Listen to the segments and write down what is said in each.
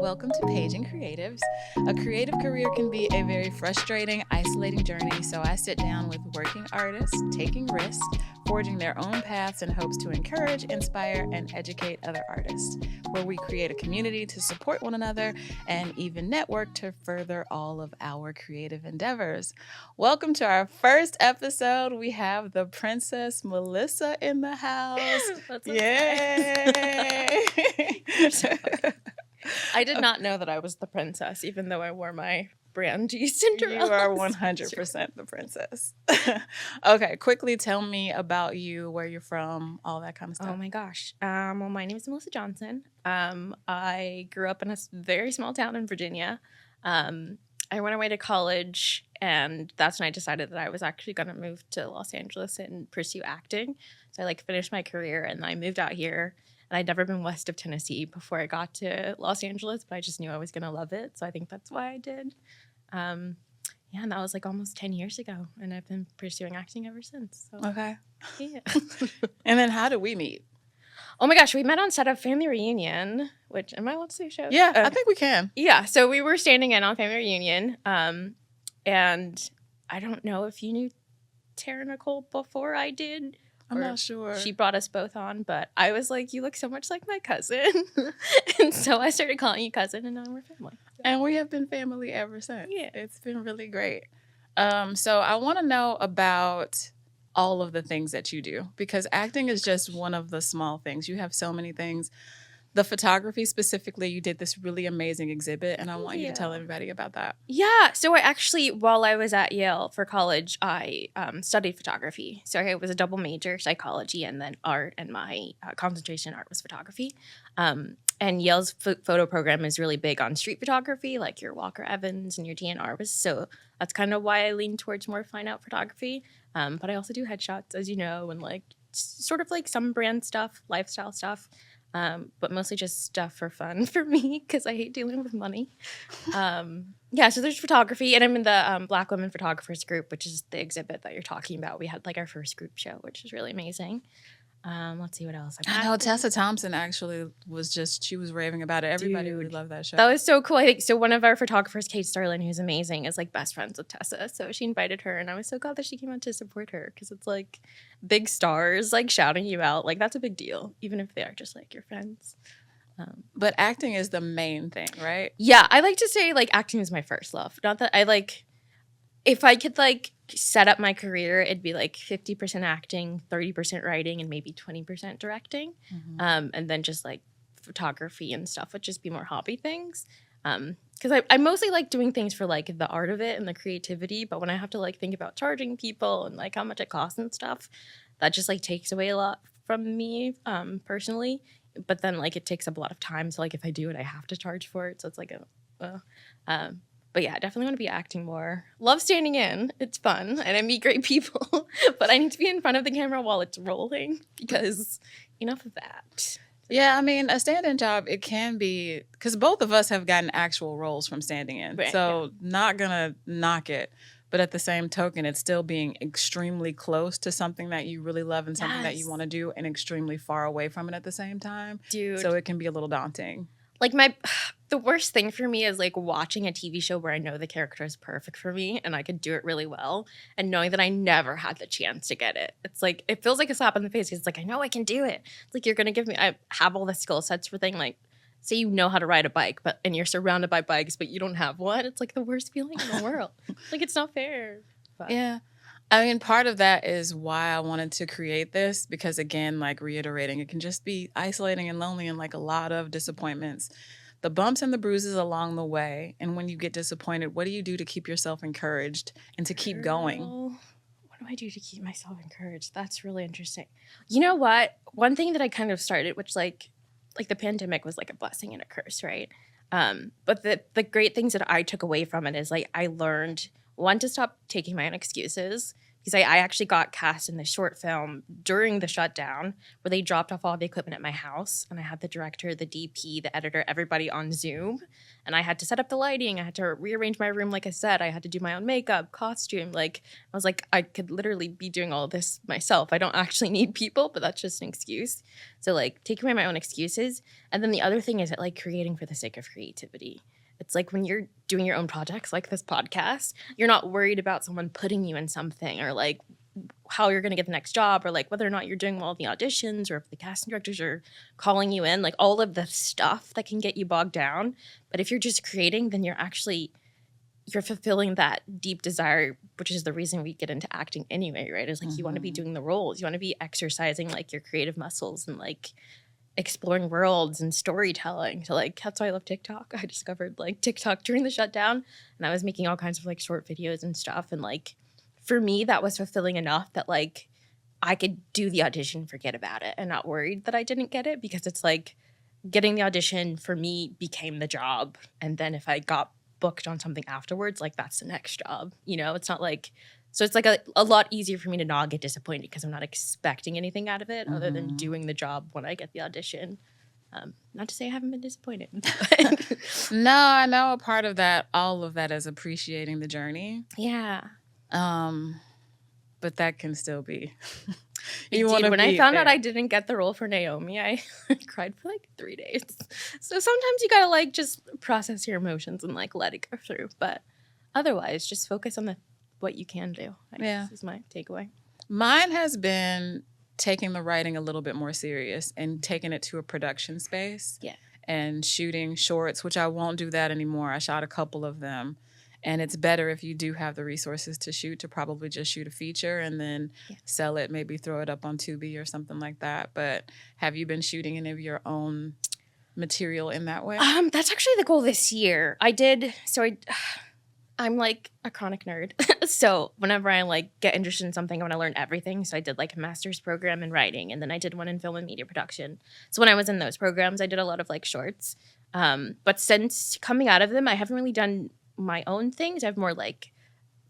welcome to Paging Creatives. A creative career can be a very frustrating, isolating journey, so I sit down with working artists, taking risks, forging their own paths in hopes to encourage, inspire, and educate other artists, where we create a community to support one another and even network to further all of our creative endeavors. Welcome to our first episode. We have the Princess Melissa in the house. That's Yay! I did not know that I was the princess, even though I wore my brand G Cinderella. You are 100% the princess. Okay, quickly tell me about you, where you're from, all that kind of stuff. Oh my gosh. Well, my name is Melissa Johnson. I grew up in a very small town in Virginia. I went away to college, and that's when I decided that I was actually going to move to Los Angeles and pursue acting. So I finished my career, and I moved out here. And I'd never been west of Tennessee before I got to Los Angeles, but I just knew I was going to love it. So I think that's why I did. And that was almost 10 years ago. And I've been pursuing acting ever since. So. Okay. Yeah. And then how did we meet? Oh my gosh, we met on set of Family Reunion, which, am I allowed to say show? Yeah, I think we can. Yeah, so we were standing in on Family Reunion. And I don't know if you knew Tara Nicole before I did. I'm not sure. She brought us both on, but I was like, you look so much like my cousin. And so I started calling you cousin, and now we're family. And we have been family ever since. Yeah. It's been really great. So I want to know about all of the things that you do, because acting is just one of the small things. You have so many things. The photography specifically, you did this really amazing exhibit, and I want you to tell everybody about that. Yeah. So I actually, while I was at Yale for college, I studied photography. So I was a double major, psychology and then art, and my concentration in art was photography. And Yale's photo program is really big on street photography, like your Walker Evans and your DNR was. So that's kind of why I lean towards more fine art photography. But I also do headshots, as you know, and sort of some brand stuff, lifestyle stuff. But mostly just stuff for fun for me because I hate dealing with money. So there's photography, and I'm in the Black Women Photographers group, which is the exhibit that you're talking about. We had our first group show, which is really amazing. Let's see what else. I know Tessa Thompson actually she was raving about it. Everybody really loved that show. That was so cool. I think so. One of our photographers, Kate Starlin, who's amazing, is best friends with Tessa. So she invited her, and I was so glad that she came out to support her because it's big stars shouting you out. That's a big deal, even if they are just your friends. But acting is the main thing, right? Yeah, I like to say acting is my first love. Not that if I could set up my career, it'd be 50% acting, 30% writing, and maybe 20% directing. Mm-hmm. And then just photography and stuff would just be more hobby things. Because I mostly like doing things for the art of it and the creativity. But when I have to think about charging people and how much it costs and stuff, that just takes away a lot from me personally. But then it takes up a lot of time. So if I do it, I have to charge for it. So it's but yeah, I definitely want to be acting more. Love standing in. It's fun. And I meet great people. But I need to be in front of the camera while it's rolling because enough of that. Yeah, I mean, a stand-in job, it can be, because both of us have gotten actual roles from standing in. Right, so not going to knock it. But at the same token, it's still being extremely close to something that you really love and something that you want to do and extremely far away from it at the same time. Dude. So it can be a little daunting. The worst thing for me is watching a TV show where I know the character is perfect for me and I could do it really well, and knowing that I never had the chance to get it. It's it feels like a slap in the face because it's I know I can do it. It's you're gonna give me. I have all the skill sets for thing. Say you know how to ride a bike, and you're surrounded by bikes, but you don't have one. It's the worst feeling in the world. It's not fair. But. Yeah. I mean, part of that is why I wanted to create this because, again, reiterating, it can just be isolating and lonely and a lot of disappointments. The bumps and the bruises along the way. And when you get disappointed, what do you do to keep yourself encouraged and to keep going? What do I do to keep myself encouraged? That's really interesting. You know what? One thing that I kind of started, which the pandemic was a blessing and a curse, right? But the great things that I took away from it is I learned, one, to stop taking my own excuses, because I actually got cast in the short film during the shutdown where they dropped off all the equipment at my house, and I had the director, the DP, the editor, everybody on Zoom, and I had to set up the lighting. I had to rearrange my room, like I said. I had to do my own makeup, costume. Like, I was like, I could literally be doing all of this myself. I don't actually need people, but that's just an excuse. So, like, taking away my own excuses. And then the other thing is that, like, creating for the sake of creativity. It's like when you're doing your own projects like this podcast, you're not worried about someone putting you in something or like how you're going to get the next job or like whether or not you're doing well at the auditions or if the casting directors are calling you in, like all of the stuff that can get you bogged down. But if you're just creating, then you're fulfilling that deep desire, which is the reason we get into acting anyway, right? It's like you want to be doing the roles. You want to be exercising like your creative muscles and like exploring worlds and storytelling. So like that's why I love TikTok. I discovered like TikTok during the shutdown, and I was making all kinds of like short videos and stuff. And like for me, that was fulfilling enough that like I could do the audition, forget about it, and not worried that I didn't get it, because it's like getting the audition for me became the job. And then if I got booked on something afterwards, like that's the next job. You know, it's not like, so it's like a lot easier for me to not get disappointed because I'm not expecting anything out of it other than doing the job when I get the audition. Not to say I haven't been disappointed. No, I know a part of that, all of that is appreciating the journey. Yeah. But that can still be. When I found out I didn't get the role for Naomi, I cried for like 3 days. So sometimes you gotta like just process your emotions and like let it go through. But otherwise, just focus on what you can do. I guess is my takeaway. Mine has been taking the writing a little bit more serious and taking it to a production space. Yeah. And shooting shorts, which I won't do that anymore. I shot a couple of them. And it's better if you do have the resources to probably just shoot a feature and then sell it, maybe throw it up on Tubi or something like that. But have you been shooting any of your own material in that way? That's actually the goal this year. I'm like a chronic nerd. So whenever I like get interested in something, I want to learn everything. So I did like a master's program in writing, and then I did one in film and media production. So when I was in those programs, I did a lot of like shorts. But since coming out of them, I haven't really done my own things. I've more like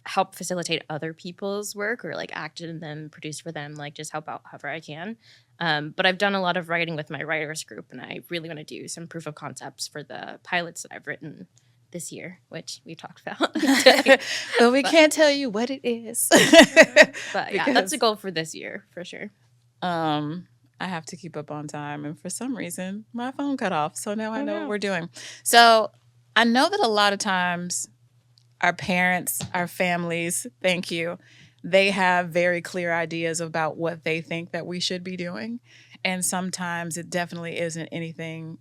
help facilitate other people's work or like acted in them, produced for them, like just help out however I can. But I've done a lot of writing with my writers group, and I really want to do some proof of concepts for the pilots that I've written this year, which we talked about today. But we can't tell you what it is. But yeah, that's a goal for this year for sure. I have to keep up on time, and for some reason my phone cut off, so now I know what we're doing. So I know that a lot of times our parents, our families, thank you, they have very clear ideas about what they think that we should be doing. And sometimes it definitely isn't anything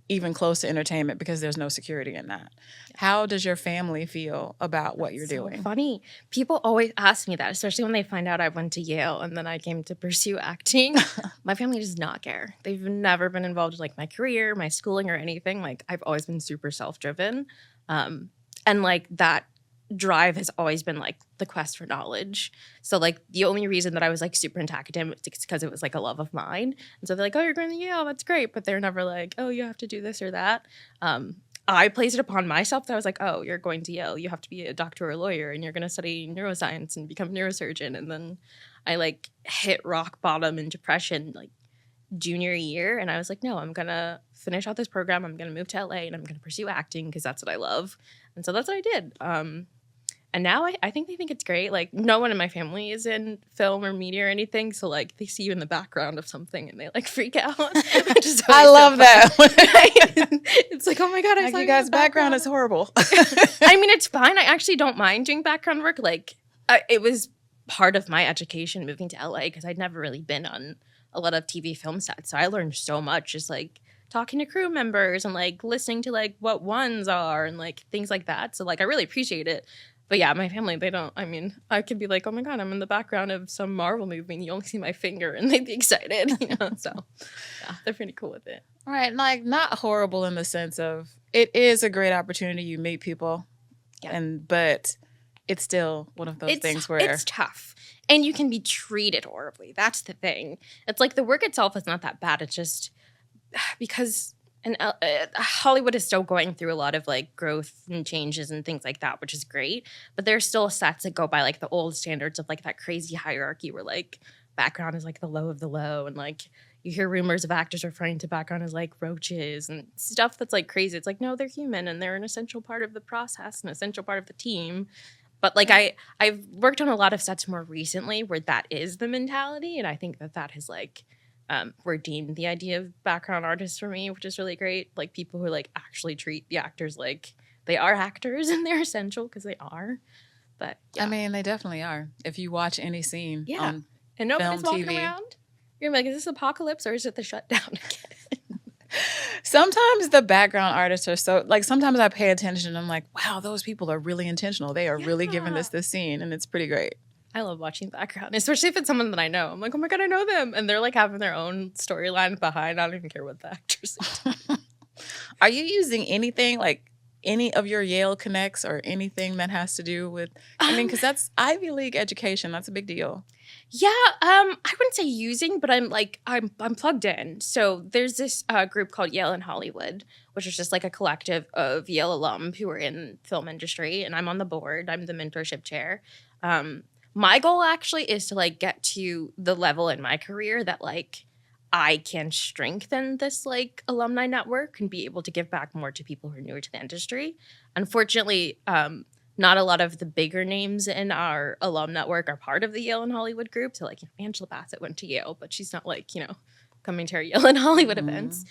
even close to entertainment because there's no security in that. How does your family feel about what you're doing? Funny. People always ask me that, especially when they find out I went to Yale and then I came to pursue acting. My family does not care. They've never been involved in like my career, my schooling, or anything. Like I've always been super self-driven. And like that drive has always been like the quest for knowledge. So like the only reason that I was like super into academics is because it was like a love of mine. And so they're like, oh, you're going to Yale, that's great. But they're never like, oh, you have to do this or that. I placed it upon myself that I was like, oh, you're going to Yale, you have to be a doctor or a lawyer, and you're going to study neuroscience and become a neurosurgeon. And then I like hit rock bottom in depression like junior year. And I was like, no, I'm going to finish out this program. I'm going to move to LA and I'm going to pursue acting because that's what I love. And so that's what I did. And now I think they think it's great. Like no one in my family is in film or media or anything. So like they see you in the background of something and they like freak out. Which is I love that. It's like, oh my God, like you guys' background is horrible. I mean, it's fine. I actually don't mind doing background work. Like it was part of my education moving to LA because I'd never really been on a lot of TV film sets. So I learned so much just like talking to crew members and like listening to like what ones are and like things like that. So like I really appreciate it. But yeah, my family, they don't. I mean, I could be like, oh my God, I'm in the background of some Marvel movie and you only see my finger and they'd be excited, you know? So yeah, they're pretty cool with it. Right. Like not horrible in the sense of it is a great opportunity. You meet people. Yeah. But it's still one of those things where it's tough and you can be treated horribly. That's the thing. It's like the work itself is not that bad. It's just because And Hollywood is still going through a lot of like growth and changes and things like that, which is great. But there's still sets that go by like the old standards of like that crazy hierarchy where like background is like the low of the low. And like you hear rumors of actors referring to background as like roaches and stuff that's like crazy. It's like, no, they're human and they're an essential part of the process, an essential part of the team. But like I've worked on a lot of sets more recently where that is the mentality. And I think that has like redeemed the idea of background artists for me, which is really great. Like people who like actually treat the actors like they are actors and they're essential because they are. But yeah. I mean, they definitely are. If you watch any scene on and nobody's film, walking TV. around, you're like, is this apocalypse or is it the shutdown again? Sometimes the background artists are so like sometimes I pay attention and I'm like, wow, those people are really intentional. They are really giving this scene and it's pretty great. I love watching background, especially if it's someone that I know. I'm like, oh my God, I know them. And they're like having their own storyline behind. I don't even care what the actors are. Are you using anything like any of your Yale connects or anything that has to do with, I mean, because that's Ivy League education. That's a big deal. Yeah, I wouldn't say using, but I'm plugged in. So there's this group called Yale in Hollywood, which is just like a collective of Yale alum who are in film industry. And I'm on the board. I'm the mentorship chair. My goal actually is to like get to the level in my career that like I can strengthen this like alumni network and be able to give back more to people who are newer to the industry. Unfortunately, not a lot of the bigger names in our alum network are part of the Yale and Hollywood group. So like Angela Bassett went to Yale, but she's not like, coming to our Yale and Hollywood events.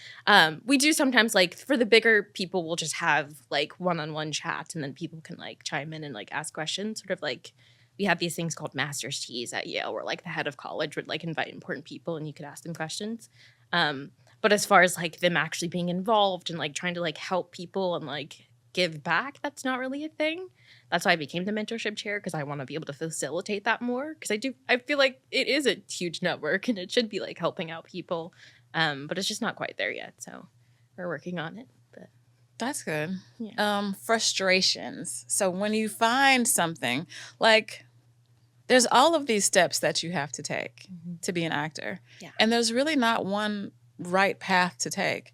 We do sometimes like for the bigger people, we'll just have like one-on-one chats and then people can like chime in and like ask questions, sort of like we have these things called master's teas at Yale where like the head of college would like invite important people and you could ask them questions. But as far as like them actually being involved and like trying to like help people and like give back, that's not really a thing. That's why I became the mentorship chair because I want to be able to facilitate that more because I feel like it is a huge network and it should be like helping out people. But it's just not quite there yet. So we're working on it. But that's good. Yeah. Frustrations. So when you find something like there's all of these steps that you have to take to be an actor. Yeah. And there's really not one right path to take.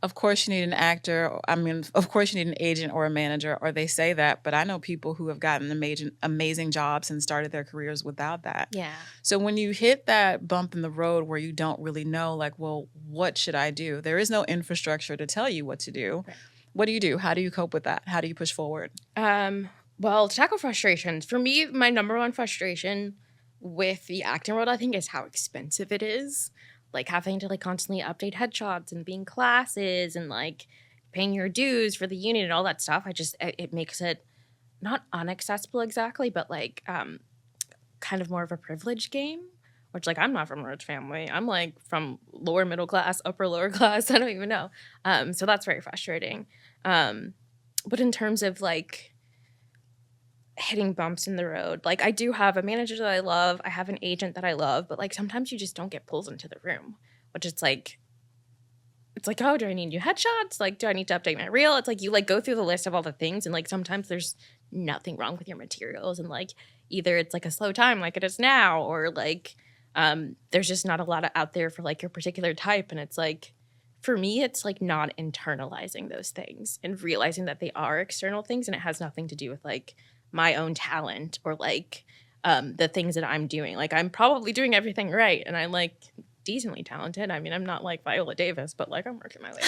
Of course, you need an actor. I mean, of course, you need an agent or a manager, or they say that. But I know people who have gotten amazing jobs and started their careers without that. Yeah. So when you hit that bump in the road where you don't really know, like, well, what should I do? There is no infrastructure to tell you what to do. Right. What do you do? How do you cope with that? How do you push forward? Well, to tackle frustrations, for me, my number one frustration with the acting world, I think, is how expensive it is. Like having to like constantly update headshots and being classes and like paying your dues for the unit and all that stuff. It makes it not unaccessible exactly, but like kind of more of a privilege game, which like I'm not from a rich family. I'm like from lower middle class, upper lower class. I don't even know. So that's very frustrating. But in terms of like hitting bumps in the road, like I do have a manager that I love, I have an agent that I love, but like sometimes you just don't get pulled into the room, which it's like, oh, do I need new headshots? Like, do I need to update my reel? It's like you like go through the list of all the things and like sometimes there's nothing wrong with your materials and like either it's like a slow time like it is now or like there's just not a lot out there for like your particular type. And it's like, for me, it's like not internalizing those things and realizing that they are external things and it has nothing to do with like my own talent or like the things that I'm doing. Like I'm probably doing everything right and I'm like decently talented. I mean, I'm not like Viola Davis, but like I'm working my way.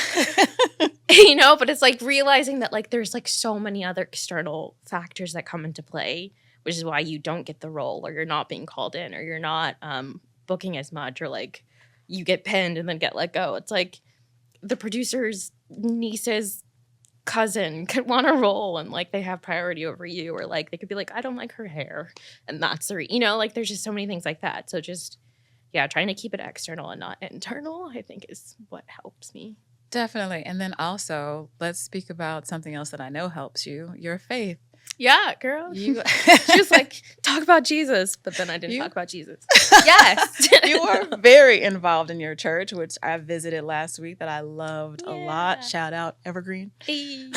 But it's like realizing that like there's like so many other external factors that come into play, which is why you don't get the role or you're not being called in or you're not booking as much or like you get pinned and then get let go. It's like the producer's niece's cousin could want a role and like they have priority over you or like they could be like, I don't like her hair and that's the like there's just so many things like that. So just trying to keep it external and not internal, I think is what helps me. Definitely. And then also let's speak about something else that I know helps you, your faith. Yeah, girl. She was like, talk about Jesus, but then I didn't talk about Jesus. Yes. You are very involved in your church, which I visited last week that I loved a lot. Shout out Evergreen. Hey.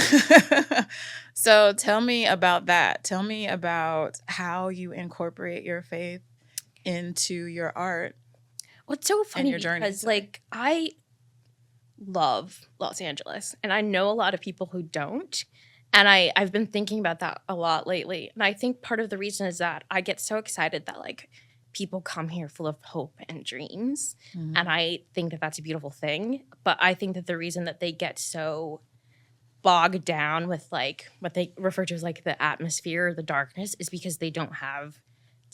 So tell me about that. Tell me about how you incorporate your faith into your art. Well, it's so funny your journey, because like love Los Angeles. And I know a lot of people who don't. And I've been thinking about that a lot lately. And I think part of the reason is that I get so excited that like people come here full of hope and dreams. Mhm. And I think that that's a beautiful thing. But I think that the reason that they get so bogged down with like what they refer to as like the atmosphere or the darkness is because they don't have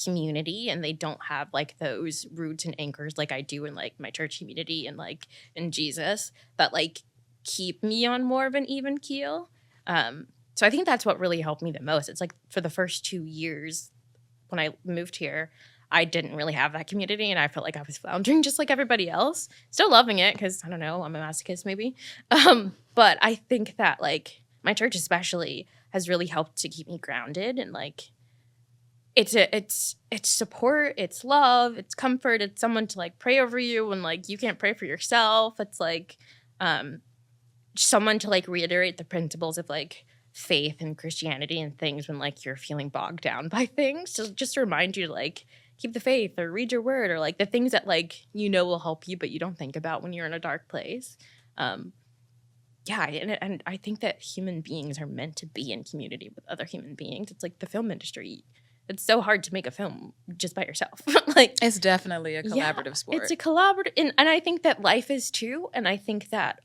community and they don't have like those roots and anchors like I do in like my church community and like in Jesus that like keep me on more of an even keel. So I think that's what really helped me the most. It's like for the first 2 years when I moved here, I didn't really have that community and I felt like I was floundering just like everybody else. Still loving it because I don't know, I'm a masochist maybe. But I think that like my church especially has really helped to keep me grounded and like it's support, it's love, it's comfort, it's someone to like pray over you when like you can't pray for yourself. It's like someone to like reiterate the principles of like faith and Christianity and things when like you're feeling bogged down by things. So just to remind you to like keep the faith or read your word or like the things that like you know will help you but you don't think about when you're in a dark place. Yeah, and I think that human beings are meant to be in community with other human beings. It's like the film industry. It's so hard to make a film just by yourself. Like It's definitely a collaborative sport. It's a collaborative, and I think that life is too. And I think that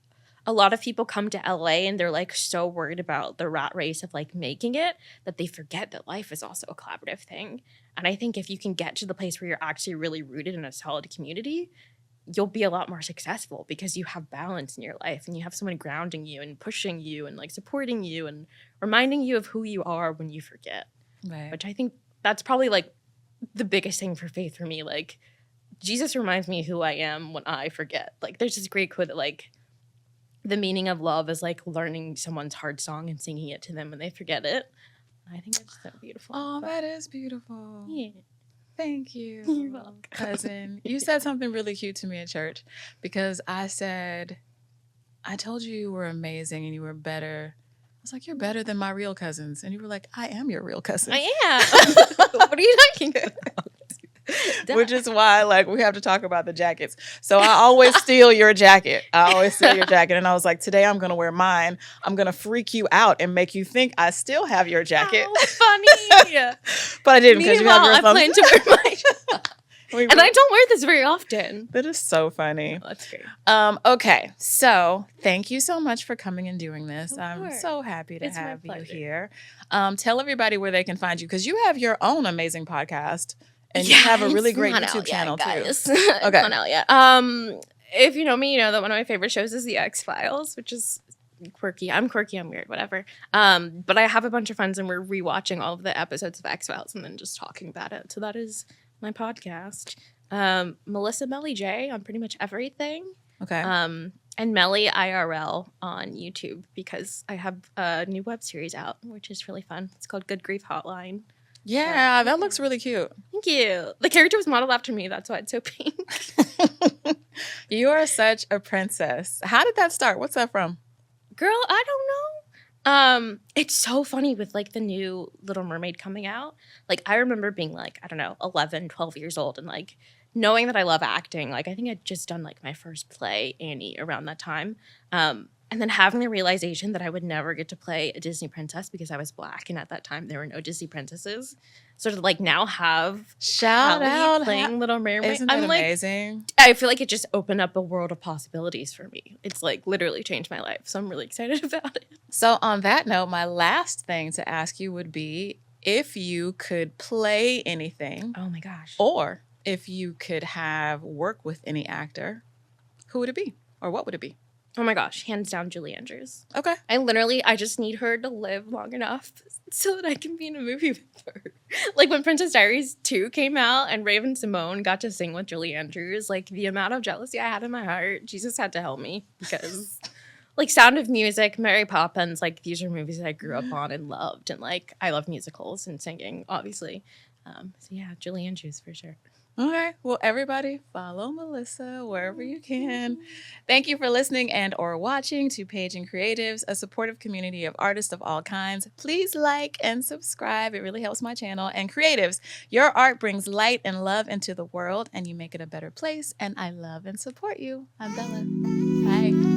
a lot of people come to LA and they're like so worried about the rat race of like making it that they forget that life is also a collaborative thing. And I think if you can get to the place where you're actually really rooted in a solid community, you'll be a lot more successful because you have balance in your life and you have someone grounding you and pushing you and like supporting you and reminding you of who you are when you forget. Right. Which I think that's probably like the biggest thing for faith for me. Like Jesus reminds me who I am when I forget. Like there's this great quote that like the meaning of love is like learning someone's heart song and singing it to them when they forget it. I think it's so beautiful. Oh, that is beautiful. Yeah. Thank you. You're welcome. Cousin. You said something really cute to me at church because I said, I told you were amazing and you were better. I was like, you're better than my real cousins. And you were like, I am your real cousin. I am. What are you talking about? Which is why, like, we have to talk about the jackets. So I always steal your jacket. And I was like, today I'm going to wear mine. I'm going to freak you out and make you think I still have your jacket. How funny. But I didn't because you have your I plan to wear mine. And I don't wear this very often. That is so funny. Oh, that's great. Okay, so thank you so much for coming and doing this. I'm course. so happy to It's my have you pleasure. here. Tell everybody where they can find you because you have your own amazing podcast and you have a really great YouTube channel too. It's Okay. not out yet. If you know me, you know that one of my favorite shows is The X-Files, which is quirky. I'm quirky, I'm weird, whatever. But I have a bunch of friends and we're rewatching all of the episodes of X-Files and then just talking about it. So that is my podcast. Melissa Melly J on pretty much everything. Okay. And Melly IRL on YouTube because I have a new web series out, which is really fun. It's called Good Grief Hotline. Yeah, that looks really cute. Thank you. The character was modeled after me. That's why it's so pink. You are such a princess. How did that start? What's that from? Girl, I don't know. It's so funny with like the new Little Mermaid coming out. Like I remember being like, I don't know, 11, 12 years old and like knowing that I love acting. Like I think I'd just done like my first play, Annie, around that time. And then having the realization that I would never get to play a Disney princess because I was Black. And at that time, there were no Disney princesses. So to like now have Shout out playing Little Mermaid. Isn't that I'm like, amazing? I feel like it just opened up a world of possibilities for me. It's like literally changed my life. So I'm really excited about it. So on that note, my last thing to ask you would be if you could play anything Oh my gosh. or if you could have work with any actor, who would it be or what would it be? Oh my gosh. Hands down, Julie Andrews. Okay. I just need her to live long enough so that I can be in a movie with her. Like when Princess Diaries 2 came out and Raven Simone got to sing with Julie Andrews, like the amount of jealousy I had in my heart, Jesus had to help me because like Sound of Music, Mary Poppins, like these are movies that I grew up on and loved. And like I love musicals and singing, obviously. So yeah, Julie Andrews for sure. Okay. Well, everybody follow Melissa wherever you can. Thank you for listening and or watching to Paging Creatives, a supportive community of artists of all kinds. Please like and subscribe. It really helps my channel. And creatives, your art brings light and love into the world and you make it a better place. And I love and support you. I'm Bella. Bye.